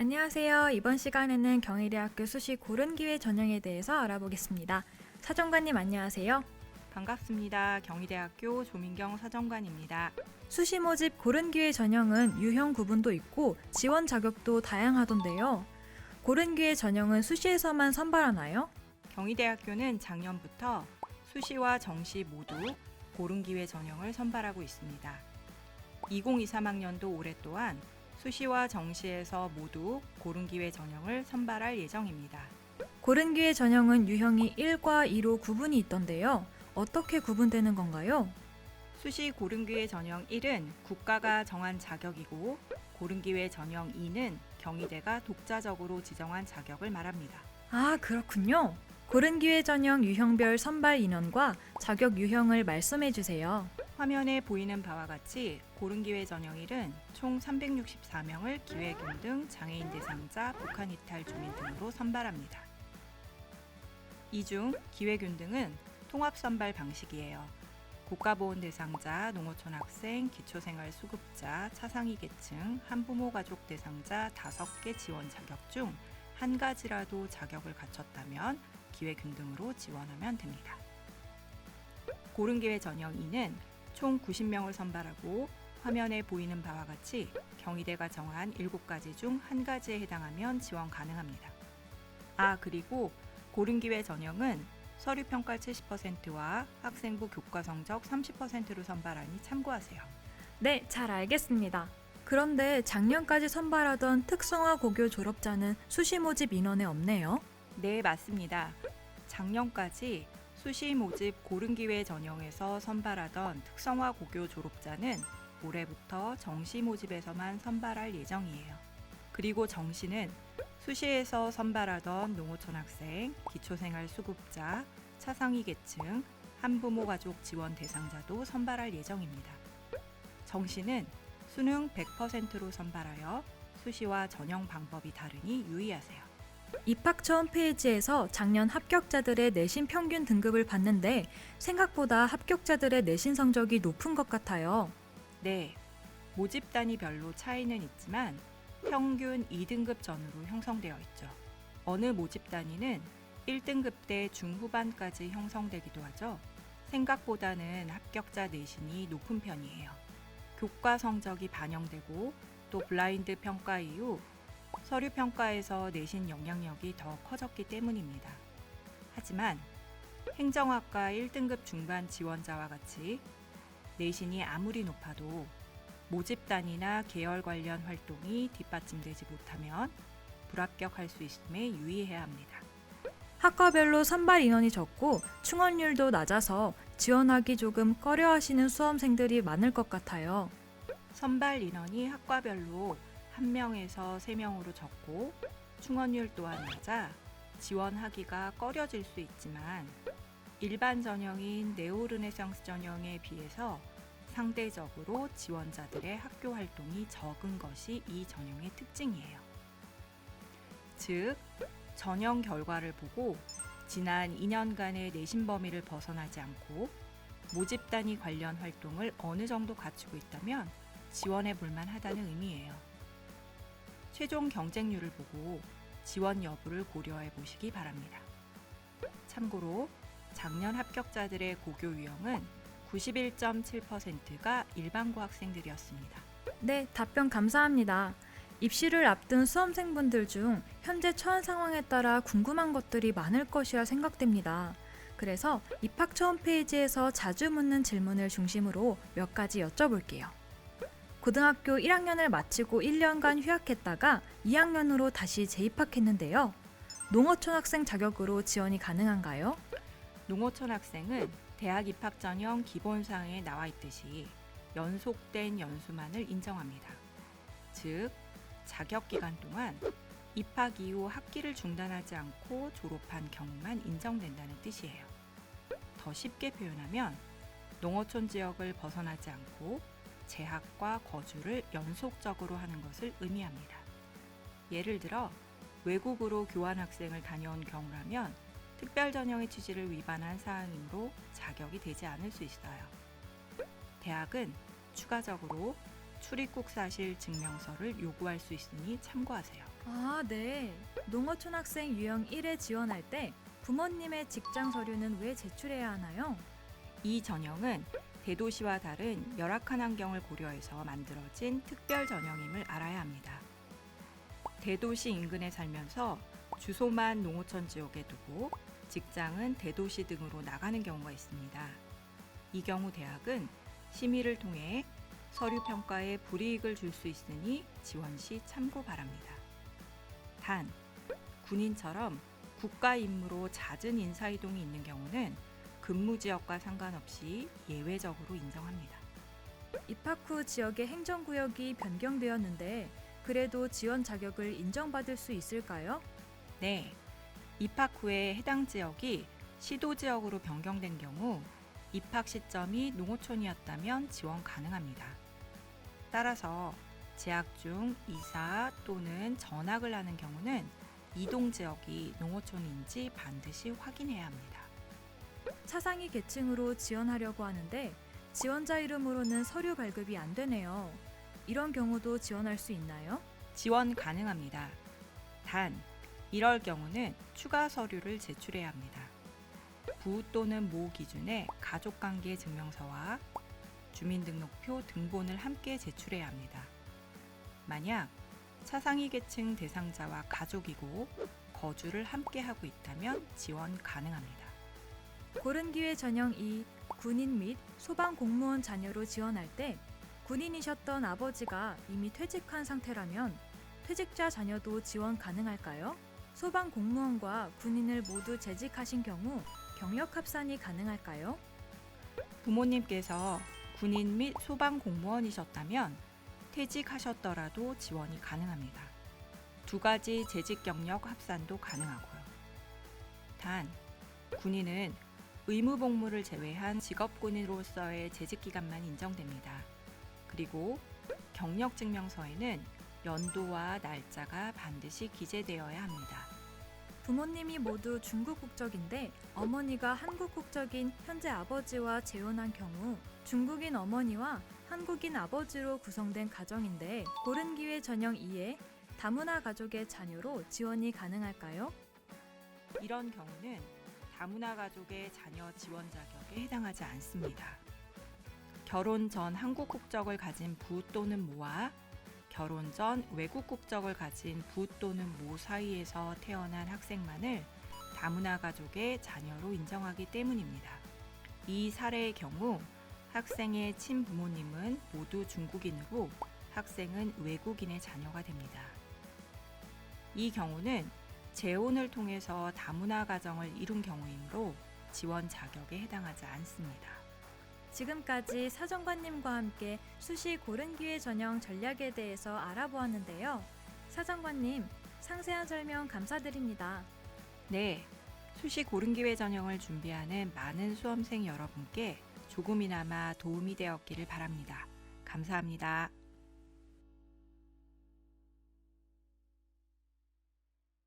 안녕하세요. 이번 시간에는 경희대학교 수시 고른기회 전형에 대해서 알아보겠습니다. 사정관님 안녕하세요. 반갑습니다. 경희대학교 조민경 사정관입니다. 수시 모집 고른기회 전형은 유형 구분도 있고 지원 자격도 다양하던데요. 고른기회 전형은 수시에서만 선발하나요? 경희대학교는 작년부터 수시와 정시 모두 고른기회 전형을 선발하고 있습니다. 2023학년도 올해 또한 수시와 정시에서 모두 고른기회 전형을 선발할 예정입니다. 고른기회 전형은 유형이 1과 2로 구분이 있던데요. 어떻게 구분되는 건가요? 수시 고른기회 전형 1은 국가가 정한 자격이고 고른기회 전형 2는 경희대가 독자적으로 지정한 자격을 말합니다. 아, 그렇군요. 고른기회 전형 유형별 선발 인원과 자격 유형을 말씀해 주세요. 화면에 보이는 바와 같이 고른기회 전형 1은 총 364명을 기회균 등 장애인 대상자, 북한 이탈 주민 등으로 선발합니다. 이 중 기회균 등은 통합 선발 방식이에요. 국가보훈 대상자, 농어촌 학생, 기초생활수급자, 차상위 계층, 한부모 가족 대상자 5개 지원 자격 중 한 가지라도 자격을 갖췄다면 기회균 등으로 지원하면 됩니다. 고른기회 전형 2는 총 90명을 선발하고 화면에 보이는 바와 같이 경희대가 정한 7가지 중 한 가지에 해당하면 지원 가능합니다. 그리고 고른기회 전형은 서류평가 70%와 학생부 교과 성적 30%로 선발하니 참고하세요. 네, 잘 알겠습니다. 그런데 작년까지 선발하던 특성화 고교 졸업자는 수시 모집 인원에 없네요. 네, 맞습니다. 작년까지 수시 모집 고른기회 전형에서 선발하던 특성화 고교 졸업자는 올해부터 정시 모집에서만 선발할 예정이에요. 그리고 정시는 수시에서 선발하던 농어촌 학생, 기초생활 수급자, 차상위 계층, 한부모 가족 지원 대상자도 선발할 예정입니다. 정시는 수능 100%로 선발하여 수시와 전형 방법이 다르니 유의하세요. 입학처 홈페이지에서 작년 합격자들의 내신 평균 등급을 봤는데 생각보다 합격자들의 내신 성적이 높은 것 같아요. 네, 모집 단위별로 차이는 있지만 평균 2등급 전후로 형성되어 있죠. 어느 모집 단위는 1등급 대 중후반까지 형성되기도 하죠. 생각보다는 합격자 내신이 높은 편이에요. 교과 성적이 반영되고 또 블라인드 평가 이후 서류 평가에서 내신 영향력이 더 커졌기 때문입니다. 하지만 행정학과 1등급 중반 지원자와 같이 내신이 아무리 높아도 모집 단위나 계열 관련 활동이 뒷받침되지 못하면 불합격할 수 있음에 유의해야 합니다. 학과별로 선발 인원이 적고 충원율도 낮아서 지원하기 조금 꺼려하시는 수험생들이 많을 것 같아요. 선발 인원이 학과별로 1명에서 3명으로 적고 충원율 또한 낮아 지원하기가 꺼려질 수 있지만 일반 전형인 네오르네상스 전형에 비해서 상대적으로 지원자들의 학교 활동이 적은 것이 이 전형의 특징이에요. 즉, 전형 결과를 보고 지난 2년간의 내신 범위를 벗어나지 않고 모집 단위 관련 활동을 어느 정도 갖추고 있다면 지원해 볼 만하다는 의미예요. 최종 경쟁률을 보고 지원 여부를 고려해 보시기 바랍니다. 참고로 작년 합격자들의 고교 유형은 91.7%가 일반고 학생들이었습니다. 네, 답변 감사합니다. 입시를 앞둔 수험생분들 중 현재 처한 상황에 따라 궁금한 것들이 많을 것이라 생각됩니다. 그래서 입학처 홈페이지에서 자주 묻는 질문을 중심으로 몇 가지 여쭤볼게요. 고등학교 1학년을 마치고 1년간 휴학했다가 2학년으로 다시 재입학했는데요. 농어촌 학생 자격으로 지원이 가능한가요? 농어촌 학생은 대학 입학 전형 기본사항에 나와 있듯이 연속된 연수만을 인정합니다. 즉, 자격 기간 동안 입학 이후 학기를 중단하지 않고 졸업한 경우만 인정된다는 뜻이에요. 더 쉽게 표현하면 농어촌 지역을 벗어나지 않고 재학과 거주를 연속적으로 하는 것을 의미합니다. 예를 들어 외국으로 교환 학생을 다녀온 경우라면 특별 전형의 취지를 위반한 사항이므로 자격이 되지 않을 수 있어요. 대학은 추가적으로 출입국 사실 증명서를 요구할 수 있으니 참고하세요. 아, 네. 농어촌 학생 유형 1에 지원할 때 부모님의 직장 서류는 왜 제출해야 하나요? 이 전형은 대도시와 다른 열악한 환경을 고려해서 만들어진 특별 전형임을 알아야 합니다. 대도시 인근에 살면서 주소만 농어촌 지역에 두고 직장은 대도시 등으로 나가는 경우가 있습니다. 이 경우 대학은 심의를 통해 서류 평가에 불이익을 줄 수 있으니 지원 시 참고 바랍니다. 단, 군인처럼 국가 임무로 잦은 인사이동이 있는 경우는 근무 지역과 상관없이 예외적으로 인정합니다. 입학 후 지역의 행정구역이 변경되었는데 그래도 지원 자격을 인정받을 수 있을까요? 네, 입학 후에 해당 지역이 시도 지역으로 변경된 경우 입학 시점이 농어촌이었다면 지원 가능합니다. 따라서 재학 중 이사 또는 전학을 하는 경우는 이동 지역이 농어촌인지 반드시 확인해야 합니다. 차상위 계층으로 지원하려고 하는데 지원자 이름으로는 서류 발급이 안 되네요. 이런 경우도 지원할 수 있나요? 지원 가능합니다. 단, 이럴 경우는 추가 서류를 제출해야 합니다. 부 또는 모 기준의 가족관계 증명서와 주민등록표 등본을 함께 제출해야 합니다. 만약 차상위 계층 대상자와 가족이고 거주를 함께 하고 있다면 지원 가능합니다. 고른기회 전형 2 군인 및 소방 공무원 자녀로 지원할 때 군인이셨던 아버지가 이미 퇴직한 상태라면 퇴직자 자녀도 지원 가능할까요? 소방 공무원과 군인을 모두 재직하신 경우 경력 합산이 가능할까요? 부모님께서 군인 및 소방 공무원이셨다면 퇴직하셨더라도 지원이 가능합니다. 두 가지 재직 경력 합산도 가능하고요. 단, 군인은 의무 복무를 제외한 직업군인으로서의 재직 기간만 인정됩니다. 그리고 경력 증명서에는 연도와 날짜가 반드시 기재되어야 합니다. 부모님이 모두 중국 국적인데 어머니가 한국 국적인 현재 아버지와 재혼한 경우 중국인 어머니와 한국인 아버지로 구성된 가정인데 고른기회 전형 2에 다문화 가족의 자녀로 지원이 가능할까요? 이런 경우는 다문화 가족의 자녀 지원 자격에 해당하지 않습니다. 결혼 전 한국 국적을 가진 부 또는 모와 결혼 전 외국 국적을 가진 부 또는 모 사이에서 태어난 학생만을 다문화 가족의 자녀로 인정하기 때문입니다. 이 사례의 경우 학생의 친부모님은 모두 중국인으로 학생은 외국인의 자녀가 됩니다. 이 경우는 재혼을 통해서 다문화 가정을 이룬 경우이므로 지원 자격에 해당하지 않습니다. 지금까지 사정관님과 함께 수시 고른기회 전형 전략에 대해서 알아보았는데요. 사정관님, 상세한 설명 감사드립니다. 네, 수시 고른기회 전형을 준비하는 많은 수험생 여러분께 조금이나마 도움이 되었기를 바랍니다. 감사합니다.